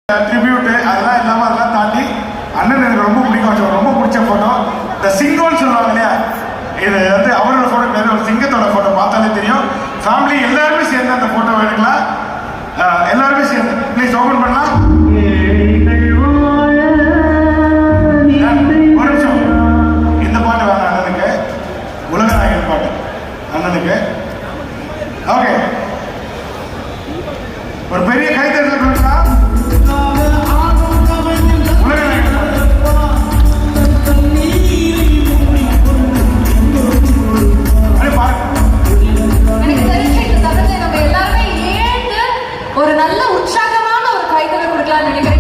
Tribute அதெல்லாம் இல்லாமல் அதெல்லாம் தாண்டி அண்ணன் எனக்கு ரொம்ப பிடிக்கும். ரொம்ப பிடிச்ச ஃபோட்டோ இந்த சிங்கம்னு சொல்லுவாங்க இல்லையா, இது வந்து அவரோட ஃபோட்டோ கிடையாது, ஒரு சிங்கத்தோட ஃபோட்டோ பார்த்தாலே தெரியும். ஃபேமிலி எல்லாருமே சேர்ந்து அந்த ஃபோட்டோ எடுக்கலாம். எல்லாருமே சேர்ந்து ப்ளீஸ் ஓப்பன் பண்ணலாம். ஒரு நிமிஷம், இந்த பாட்டு வேணாம் அண்ணனுக்கு, உலகநாயகன் பாட்டு அண்ணனுக்கு. ஓகே, ஒரு பெரிய கைத்தட்டல் கொடுத்தா ஒரு நல்ல உற்சாகமான ஒரு கைத்தட்டல் கொடுக்கலாம்னு நினைக்கிறேன்.